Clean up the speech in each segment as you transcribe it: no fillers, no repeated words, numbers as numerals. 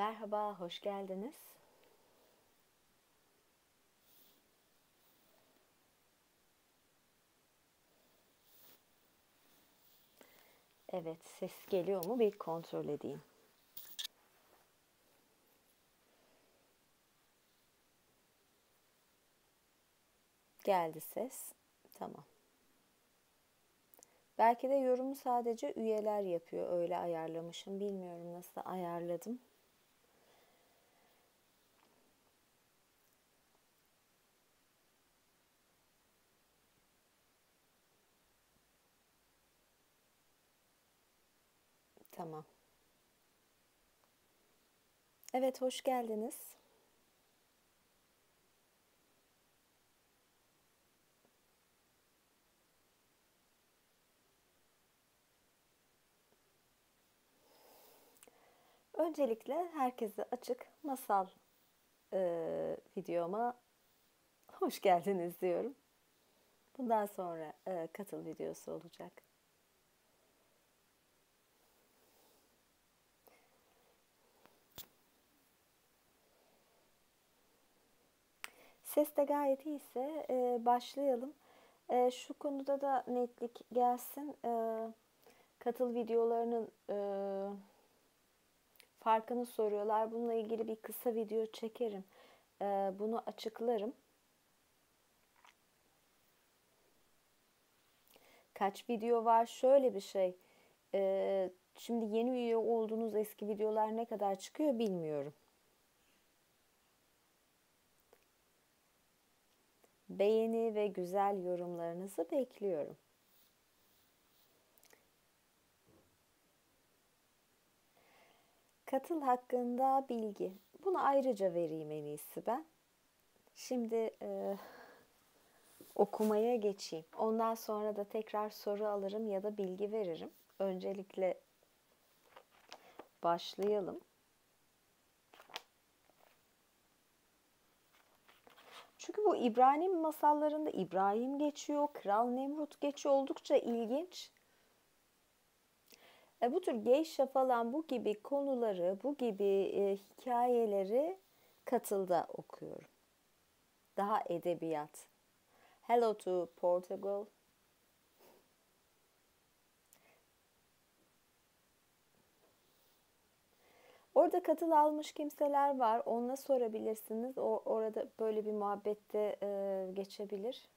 Merhaba, hoş geldiniz. Evet, ses geliyor mu bir kontrol edeyim. Geldi ses. Tamam. Belki de yorumu sadece üyeler yapıyor. Öyle ayarlamışım. Bilmiyorum nasıl ayarladım. Tamam. Evet, hoş geldiniz. Öncelikle herkese açık masal videoma hoş geldiniz diyorum. Bundan sonra katıl videosu olacak. Ses de gayet iyiyse başlayalım. Şu konuda da netlik gelsin. Katıl videolarının farkını soruyorlar. Bununla ilgili bir kısa video çekerim. Bunu açıklarım. Kaç video var? Şöyle bir şey. Şimdi yeni üye olduğunuz eski videolar ne kadar çıkıyor bilmiyorum. Beğeni ve güzel yorumlarınızı bekliyorum. Katıl hakkında bilgi. Bunu ayrıca vereyim en iyisi ben. Şimdi okumaya geçeyim. Ondan sonra da tekrar soru alırım ya da bilgi veririm. Öncelikle başlayalım. Çünkü bu İbrahim masallarında İbrahim geçiyor, Kral Nemrut geçiyor. Oldukça ilginç. Bu tür geyşa falan bu gibi konuları, bu gibi hikayeleri Katıl'da okuyorum. Daha edebiyat. Hello to Portugal. Orada katıl almış kimseler var. Onunla sorabilirsiniz. Orada böyle bir muhabbette geçebilir.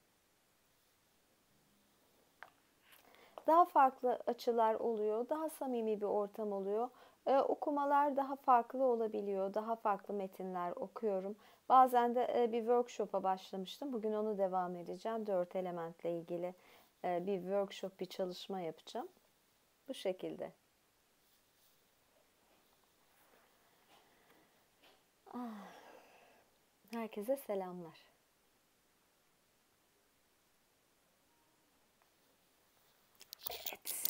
Daha farklı açılar oluyor. Daha samimi bir ortam oluyor. Okumalar daha farklı olabiliyor. Daha farklı metinler okuyorum. Bazen de bir workshop'a başlamıştım. Bugün onu devam edeceğim. Dört elementle ilgili bir workshop, bir çalışma yapacağım. Bu şekilde. Herkese selamlar. Evet.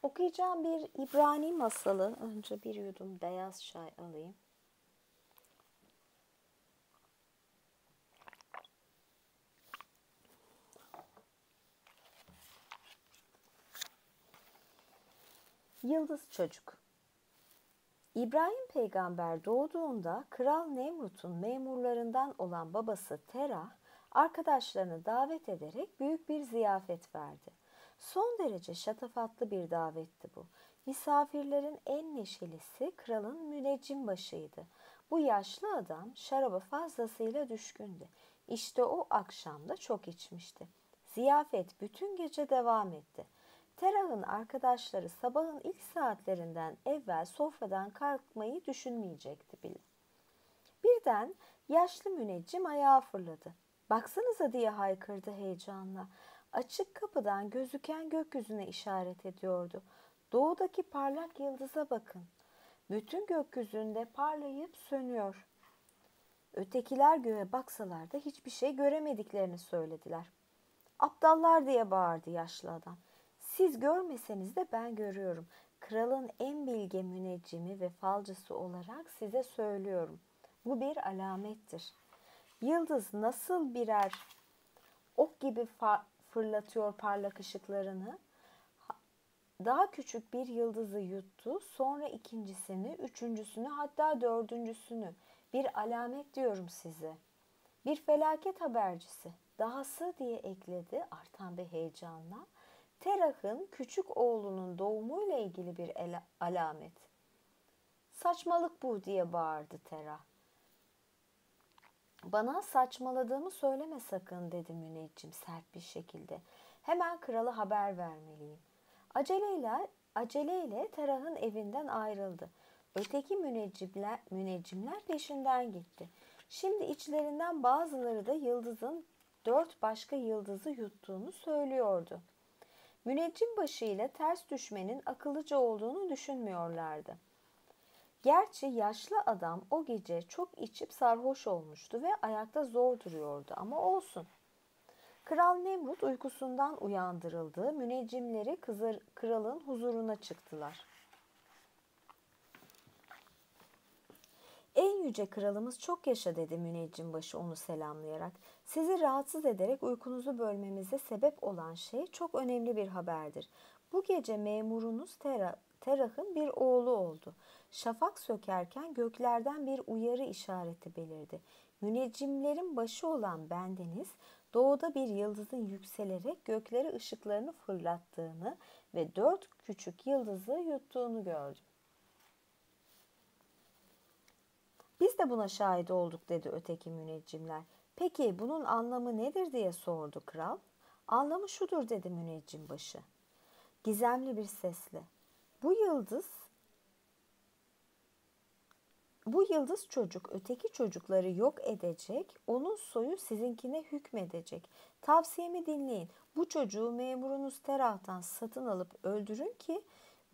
Okuyacağım bir İbrani masalı. Önce bir yudum beyaz çay alayım. Yıldız Çocuk. İbrahim peygamber doğduğunda Kral Nemrut'un memurlarından olan babası Terah, arkadaşlarını davet ederek büyük bir ziyafet verdi. Son derece şatafatlı bir davetti bu. Misafirlerin en neşelisi kralın müneccim başıydı. Bu yaşlı adam şaraba fazlasıyla düşkündü. İşte o akşam da çok içmişti. Ziyafet bütün gece devam etti. Terah'ın arkadaşları sabahın ilk saatlerinden evvel sofradan kalkmayı düşünmeyecekti bile. Birden yaşlı müneccim ayağa fırladı. "Baksanıza!" diye haykırdı heyecanla. Açık kapıdan gözüken gökyüzüne işaret ediyordu. "Doğudaki parlak yıldıza bakın. Bütün gökyüzünde parlayıp sönüyor." Ötekiler göğe baksalar da hiçbir şey göremediklerini söylediler. Aptallar diye bağırdı yaşlı adam. Siz görmeseniz de ben görüyorum. Kralın en bilge müneccimi ve falcısı olarak size söylüyorum. Bu bir alamettir. Yıldız nasıl birer ok gibi fırlatıyor parlak ışıklarını, daha küçük bir yıldızı yuttu, sonra ikincisini, üçüncüsünü, hatta dördüncüsünü. Bir alamet diyorum size. Bir felaket habercisi. Dahası diye ekledi artan bir heyecanla. Terah'ın küçük oğlunun doğumuyla ilgili bir alamet. Saçmalık bu diye bağırdı Terah. Bana saçmaladığımı söyleme sakın dedi müneccim sert bir şekilde. Hemen krala haber vermeliyim. Aceleyle Terah'ın evinden ayrıldı. Öteki müneccimler peşinden gitti. Şimdi içlerinden bazıları da yıldızın 4 başka yıldızı yuttuğunu söylüyordu. Müneccim başı ile ters düşmenin akıllıca olduğunu düşünmüyorlardı. Gerçi yaşlı adam o gece çok içip sarhoş olmuştu ve ayakta zor duruyordu ama olsun. Kral Nemrut uykusundan uyandırıldı. Müneccimleri kralın huzuruna çıktılar. En yüce kralımız çok yaşa dedi müneccimbaşı onu selamlayarak. Sizi rahatsız ederek uykunuzu bölmemize sebep olan şey çok önemli bir haberdir. Bu gece memurunuz Terah'ın bir oğlu oldu. Şafak sökerken göklerden bir uyarı işareti belirdi. Müneccimlerin başı olan bendeniz doğuda bir yıldızın yükselerek göklere ışıklarını fırlattığını ve 4 küçük yıldızı yuttuğunu gördüm. Biz de buna şahit olduk dedi öteki müneccimler. Peki bunun anlamı nedir diye sordu kral. Anlamı şudur dedi müneccimbaşı. Gizemli bir sesle. Bu yıldız çocuk öteki çocukları yok edecek, onun soyu sizinkine hükmedecek. Tavsiyemi dinleyin. Bu çocuğu memurunuz Terah'tan satın alıp öldürün ki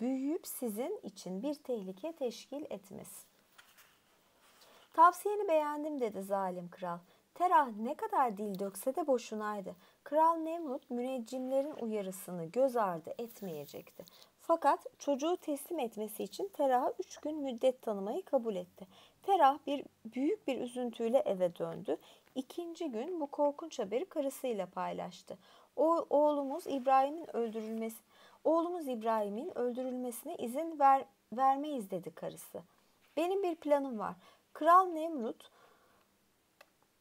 büyüyüp sizin için bir tehlike teşkil etmesin. Tavsiyeni beğendim dedi zalim kral. Terah ne kadar dil dökse de boşunaydı. Kral Nemrut müneccimlerin uyarısını göz ardı etmeyecekti. Fakat çocuğu teslim etmesi için Terah'a 3 gün müddet tanımayı kabul etti. Terah büyük bir üzüntüyle eve döndü. İkinci gün bu korkunç haberi karısıyla paylaştı. Oğlumuz İbrahim'in öldürülmesine izin vermeyiz dedi karısı. Benim bir planım var. Kral Nemrut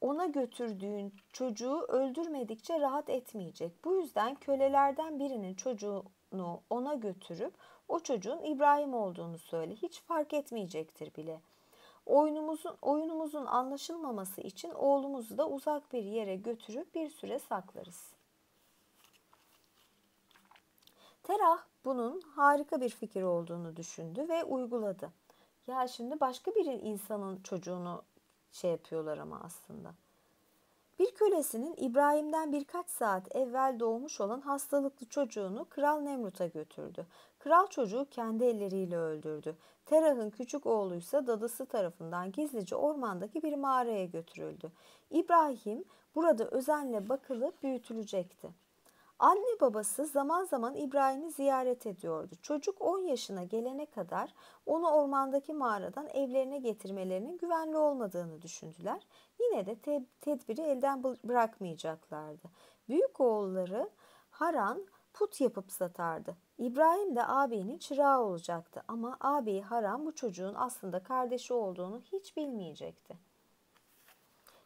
ona götürdüğün çocuğu öldürmedikçe rahat etmeyecek. Bu yüzden kölelerden birinin çocuğunu ona götürüp o çocuğun İbrahim olduğunu söyle. Hiç fark etmeyecektir bile. Oyunumuzun anlaşılmaması için oğlumuzu da uzak bir yere götürüp bir süre saklarız. Terah bunun harika bir fikir olduğunu düşündü ve uyguladı. Ya şimdi başka bir insanın çocuğunu yapıyorlar ama aslında. Bir kölesinin İbrahim'den birkaç saat evvel doğmuş olan hastalıklı çocuğunu Kral Nemrut'a götürdü. Kral çocuğu kendi elleriyle öldürdü. Terah'ın küçük oğluysa dadısı tarafından gizlice ormandaki bir mağaraya götürüldü. İbrahim burada özenle bakılıp büyütülecekti. Anne babası zaman zaman İbrahim'i ziyaret ediyordu. Çocuk 10 yaşına gelene kadar onu ormandaki mağaradan evlerine getirmelerinin güvenli olmadığını düşündüler. Yine de tedbiri elden bırakmayacaklardı. Büyük oğulları Haran put yapıp satardı. İbrahim de ağabeyinin çırağı olacaktı ama ağabeyi Haran bu çocuğun aslında kardeşi olduğunu hiç bilmeyecekti.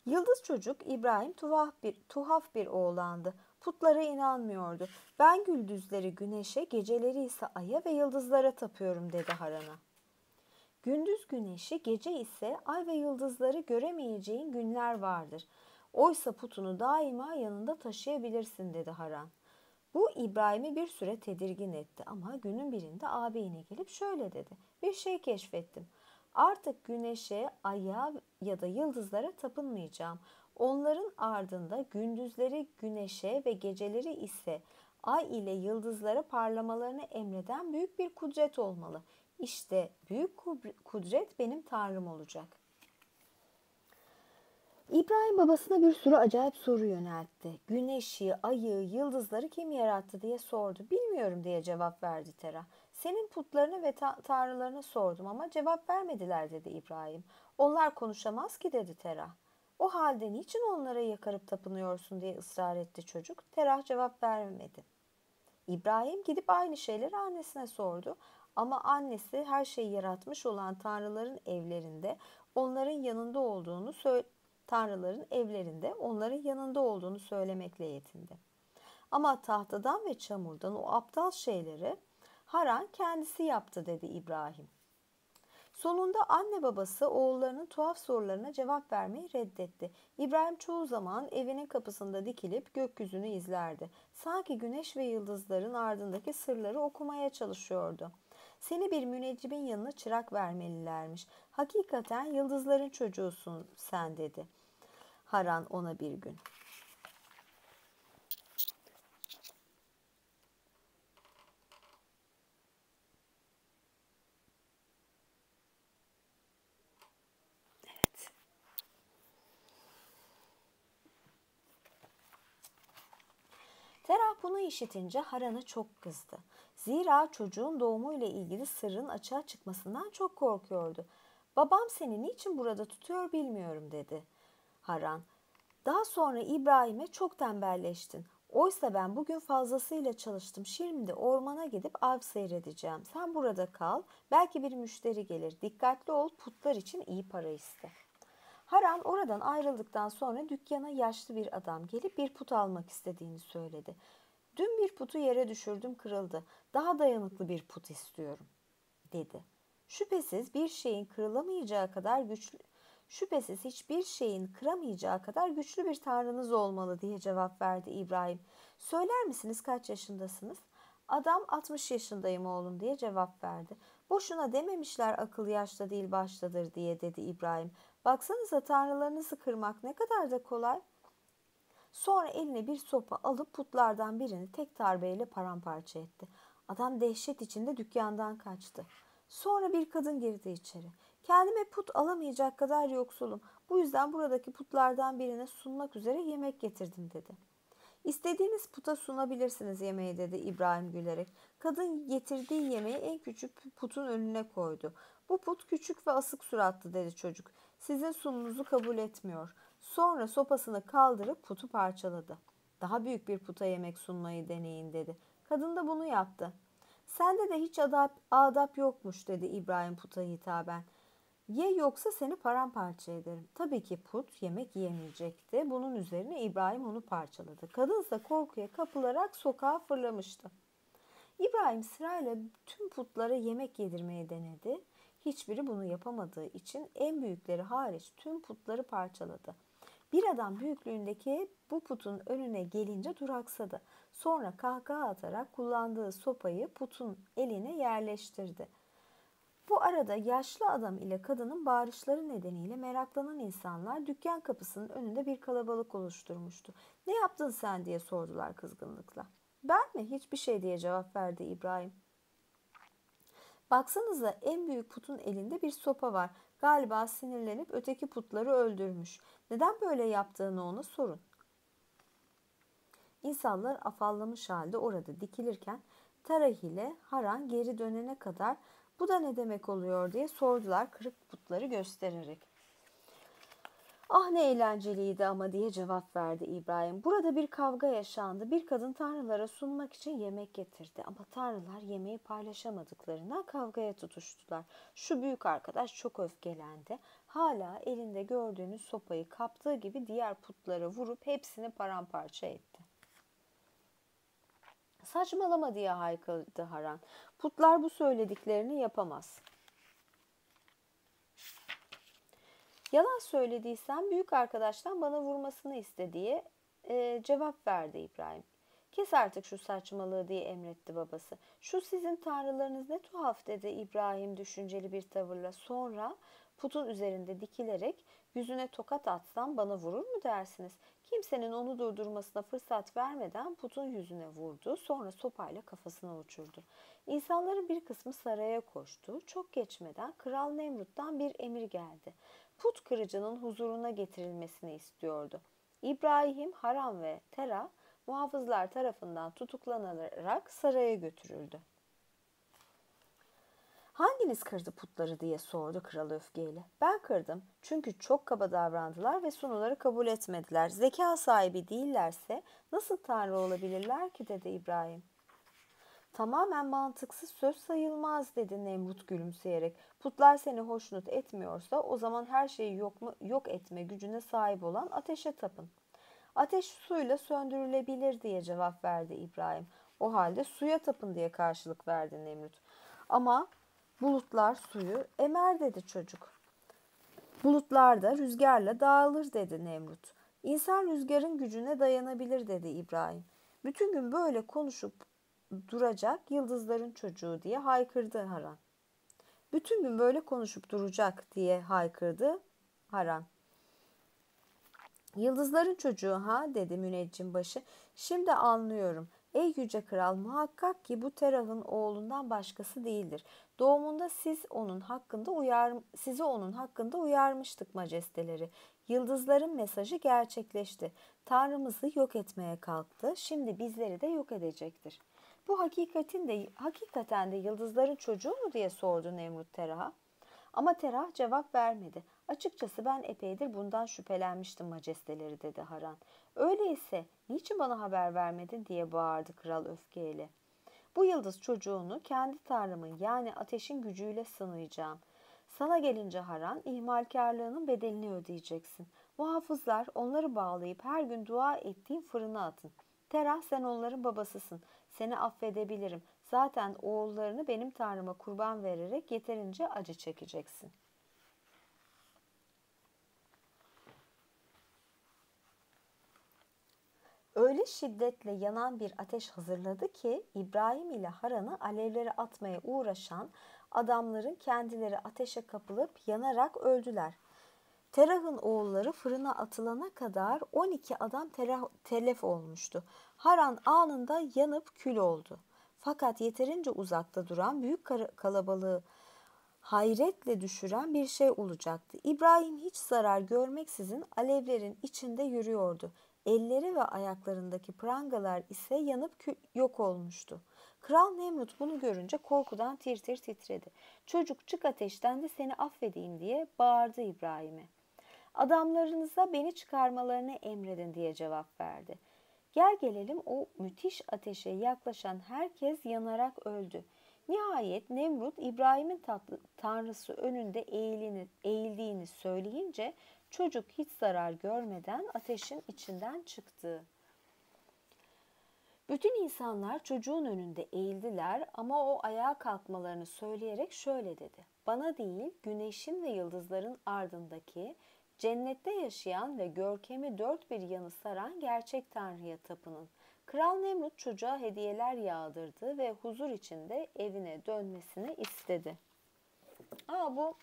Yıldız çocuk İbrahim tuhaf bir oğlandı. Putlara inanmıyordu. Ben gündüzleri güneşe, geceleri ise aya ve yıldızlara tapıyorum dedi Haran'a. Gündüz güneşi, gece ise ay ve yıldızları göremeyeceğin günler vardır. Oysa putunu daima yanında taşıyabilirsin dedi Haran. Bu İbrahim'i bir süre tedirgin etti ama günün birinde ağabeyine gelip şöyle dedi. Bir şey keşfettim. Artık güneşe, aya ya da yıldızlara tapınmayacağım. Onların ardında gündüzleri güneşe ve geceleri ise ay ile yıldızlara parlamalarını emreden büyük bir kudret olmalı. İşte büyük kudret benim Tanrım olacak. İbrahim babasına bir sürü acayip soru yöneltti. Güneşi, ayı, yıldızları kim yarattı diye sordu. Bilmiyorum diye cevap verdi Tera. Senin putlarını ve tanrılarını sordum ama cevap vermediler dedi İbrahim. Onlar konuşamaz ki dedi Tera. O halde niçin onlara yakarıp tapınıyorsun diye ısrar etti çocuk. Terah cevap vermedi. İbrahim gidip aynı şeyleri annesine sordu. Ama annesi her şeyi yaratmış olan tanrıların evlerinde onların yanında olduğunu söylemekle yetindi. Ama tahtadan ve çamurdan o aptal şeyleri Haran kendisi yaptı dedi İbrahim. Sonunda anne babası oğullarının tuhaf sorularına cevap vermeyi reddetti. İbrahim çoğu zaman evinin kapısında dikilip gökyüzünü izlerdi. Sanki güneş ve yıldızların ardındaki sırları okumaya çalışıyordu. Seni bir müneccimin yanına çırak vermelilermiş. Hakikaten yıldızların çocuğusun sen dedi. Haran ona bir gün. Terah bunu işitince Haran'a çok kızdı. Zira çocuğun doğumuyla ilgili sırrın açığa çıkmasından çok korkuyordu. Babam seni niçin burada tutuyor bilmiyorum dedi. Haran, daha sonra İbrahim'e çok tembelleştin. Oysa ben bugün fazlasıyla çalıştım. Şimdi ormana gidip av seyredeceğim. Sen burada kal. Belki bir müşteri gelir. Dikkatli ol, putlar için iyi para iste. Haran oradan ayrıldıktan sonra dükkana yaşlı bir adam gelip bir put almak istediğini söyledi. Dün bir putu yere düşürdüm kırıldı. Daha dayanıklı bir put istiyorum dedi. Şüphesiz hiçbir şeyin kıramayacağı kadar güçlü bir tanrınız olmalı diye cevap verdi İbrahim. Söyler misiniz kaç yaşındasınız? Adam 60 yaşındayım oğlum diye cevap verdi. Boşuna dememişler akıl yaşta değil baştadır diye dedi İbrahim. Baksanıza tanrılarınızı kırmak ne kadar da kolay. Sonra eline bir sopa alıp putlardan birini tek darbeyle paramparça etti. Adam dehşet içinde dükkandan kaçtı. Sonra bir kadın girdi içeri. Kendime put alamayacak kadar yoksulum. Bu yüzden buradaki putlardan birine sunmak üzere yemek getirdim dedi. İstediğiniz puta sunabilirsiniz yemeği dedi İbrahim gülerek. Kadın getirdiği yemeği en küçük putun önüne koydu. Bu put küçük ve asık suratlı dedi çocuk. Sizin sununuzu kabul etmiyor. Sonra sopasını kaldırıp putu parçaladı. Daha büyük bir puta yemek sunmayı deneyin dedi. Kadın da bunu yaptı. Sende de hiç adap yokmuş dedi İbrahim puta hitaben. Ye yoksa seni paramparça ederim. Tabii ki put yemek yiyemeyecekti. Bunun üzerine İbrahim onu parçaladı. Kadınsa korkuya kapılarak sokağa fırlamıştı. İbrahim sırayla tüm putlara yemek yedirmeyi denedi. Hiçbiri bunu yapamadığı için en büyükleri hariç tüm putları parçaladı. Bir adam büyüklüğündeki bu putun önüne gelince duraksadı. Sonra kahkaha atarak kullandığı sopayı putun eline yerleştirdi. Bu arada yaşlı adam ile kadının bağırışları nedeniyle meraklanan insanlar dükkan kapısının önünde bir kalabalık oluşturmuştu. Ne yaptın sen diye sordular kızgınlıkla. Ben mi? Hiçbir şey diye cevap verdi İbrahim. Baksanıza en büyük putun elinde bir sopa var. Galiba sinirlenip öteki putları öldürmüş. Neden böyle yaptığını ona sorun. İnsanlar afallamış halde orada dikilirken Terah ile Haran geri dönene kadar bu da ne demek oluyor diye sordular kırık putları göstererek. Ah ne eğlenceliydi ama diye cevap verdi İbrahim. Burada bir kavga yaşandı. Bir kadın tanrılara sunmak için yemek getirdi. Ama tanrılar yemeği paylaşamadıklarından kavgaya tutuştular. Şu büyük arkadaş çok öfkelendi. Hala elinde gördüğünüz sopayı kaptığı gibi diğer putlara vurup hepsini paramparça etti. Saçmalama diye haykırdı Haran. Putlar bu söylediklerini yapamaz. Yalan söylediysem büyük arkadaştan bana vurmasını iste diye cevap verdi İbrahim. Kes artık şu saçmalığı diye emretti babası. Şu sizin tanrılarınız ne tuhaf dedi İbrahim düşünceli bir tavırla. Sonra putun üzerinde dikilerek yüzüne tokat atsam bana vurur mu dersiniz? Kimsenin onu durdurmasına fırsat vermeden putun yüzüne vurdu. Sonra sopayla kafasına uçurdu. İnsanların bir kısmı saraya koştu. Çok geçmeden Kral Nemrut'tan bir emir geldi. put kırıcının huzuruna getirilmesini istiyordu. İbrahim, Haran ve Tera muhafızlar tarafından tutuklanarak saraya götürüldü. "Hanginiz kırdı putları?" diye sordu kral öfkeyle. "Ben kırdım, çünkü çok kaba davrandılar ve sunuları kabul etmediler. Zeka sahibi değillerse nasıl tanrı olabilirler ki?" dedi İbrahim. "Tamamen mantıksız söz sayılmaz," dedi Nemrut gülümseyerek. "Putlar seni hoşnut etmiyorsa o zaman her şeyi yok etme gücüne sahip olan ateşe tapın." "Ateş suyla söndürülebilir," diye cevap verdi İbrahim. "O halde suya tapın," diye karşılık verdi Nemrut. "Ama bulutlar suyu emer," dedi çocuk. "Bulutlar da rüzgarla dağılır," dedi Nemrut. "İnsan rüzgarın gücüne dayanabilir," dedi İbrahim. "Bütün gün böyle konuşup duracak yıldızların çocuğu," diye haykırdı Haran. "Bütün gün böyle konuşup duracak," diye haykırdı Haran. "Yıldızların çocuğu ha?" dedi müneccim başı. "Şimdi anlıyorum. Ey yüce kral, muhakkak ki bu Terah'ın oğlundan başkası değildir. Doğumunda sizi onun hakkında uyarmıştık majesteleri. Yıldızların mesajı gerçekleşti. Tanrımızı yok etmeye kalktı. Şimdi bizleri de yok edecektir." "Bu hakikaten de yıldızların çocuğu mu?" diye sordu Nemrut Terah'a. Ama Terah cevap vermedi. "Açıkçası ben epeydir bundan şüphelenmiştim majesteleri," dedi Haran. "Öyleyse niçin bana haber vermedin?" diye bağırdı kral öfkeyle. "Bu yıldız çocuğunu kendi tanrımın yani ateşin gücüyle sınayacağım. Sana gelince Haran, ihmalkarlığının bedelini ödeyeceksin. Muhafızlar onları bağlayıp her gün dua ettiğin fırına atın. Terah, sen onların babasısın. Seni affedebilirim. Zaten oğullarını benim tanrıma kurban vererek yeterince acı çekeceksin." Öyle şiddetle yanan bir ateş hazırladı ki İbrahim ile Haran'ı alevlere atmaya uğraşan adamların kendileri ateşe kapılıp yanarak öldüler. Terah'ın oğulları fırına atılana kadar 12 adam telef olmuştu. Haran anında yanıp kül oldu. Fakat yeterince uzakta duran büyük kalabalığı hayretle düşüren bir şey olacaktı. İbrahim hiç zarar görmeksizin alevlerin içinde yürüyordu. Elleri ve ayaklarındaki prangalar ise yanıp yok olmuştu. Kral Nemrut bunu görünce korkudan tir tir titredi. "Çocuk, çık ateşten de seni affedeyim," diye bağırdı İbrahim'e. "Adamlarınıza beni çıkarmalarını emredin," diye cevap verdi. Gel gelelim o müthiş ateşe yaklaşan herkes yanarak öldü. Nihayet Nemrut İbrahim'in tanrısı önünde eğildiğini söyleyince çocuk hiç zarar görmeden ateşin içinden çıktı. Bütün insanlar çocuğun önünde eğildiler ama o ayağa kalkmalarını söyleyerek şöyle dedi: "Bana değil, güneşin ve yıldızların ardındaki, cennette yaşayan ve görkemi dört bir yanı saran gerçek Tanrı'ya tapının." Kral Nemrut çocuğa hediyeler yağdırdı ve huzur içinde evine dönmesini istedi. Bu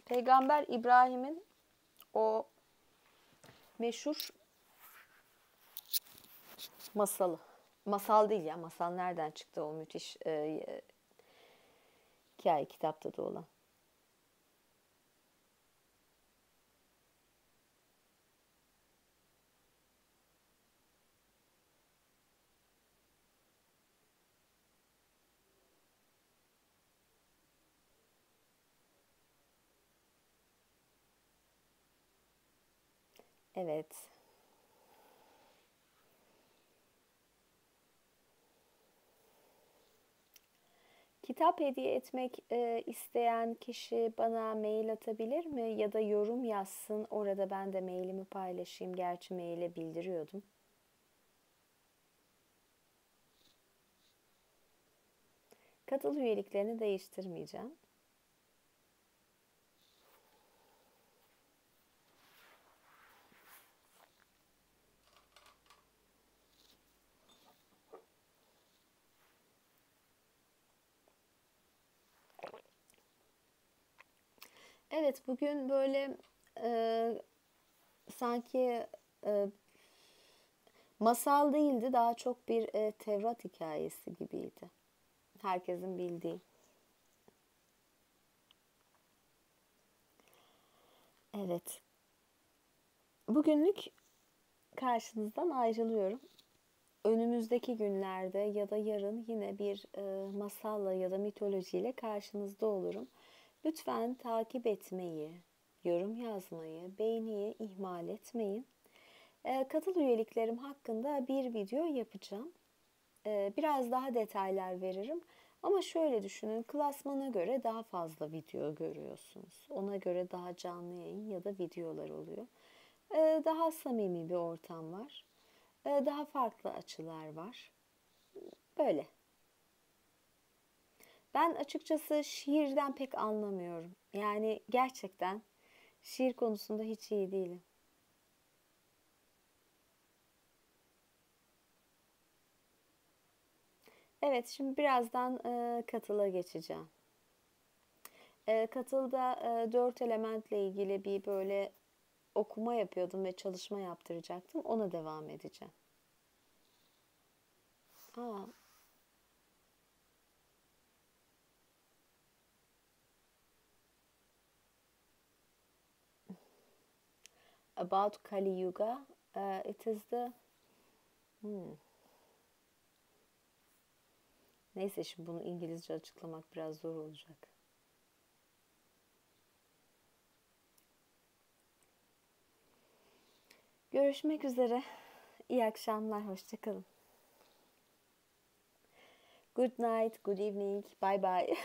Peygamber İbrahim'in o meşhur masalı. Masal değil ya, masal nereden çıktı o müthiş hikaye kitapta da olan. Evet. Kitap hediye etmek isteyen kişi bana mail atabilir mi? Ya da yorum yazsın. Orada ben de mailimi paylaşayım. Gerçi maile bildiriyordum. Katıl üyeliklerini değiştirmeyeceğim. Evet, bugün böyle sanki masal değildi, daha çok bir Tevrat hikayesi gibiydi. Herkesin bildiği. Evet. Bugünlük karşınızdan ayrılıyorum. Önümüzdeki günlerde ya da yarın yine bir masalla ya da mitolojiyle karşınızda olurum. Lütfen takip etmeyi, yorum yazmayı, beğeniyi ihmal etmeyin. Katıl üyeliklerim hakkında bir video yapacağım. Biraz daha detaylar veririm. Ama şöyle düşünün, klasmana göre daha fazla video görüyorsunuz. Ona göre daha canlı yayın ya da videolar oluyor. Daha samimi bir ortam var. Daha farklı açılar var. Böyle. Ben açıkçası şiirden pek anlamıyorum. Yani gerçekten şiir konusunda hiç iyi değilim. Evet, şimdi birazdan katıla geçeceğim. Katılda 4 elementle ilgili bir böyle okuma yapıyordum ve çalışma yaptıracaktım. Ona devam edeceğim. Aa, about Kali Yuga, it is the hmm. Neyse, şimdi bunu İngilizce açıklamak biraz zor olacak. Görüşmek üzere. İyi akşamlar. Hoşçakalın. Good night, good evening. Bye bye.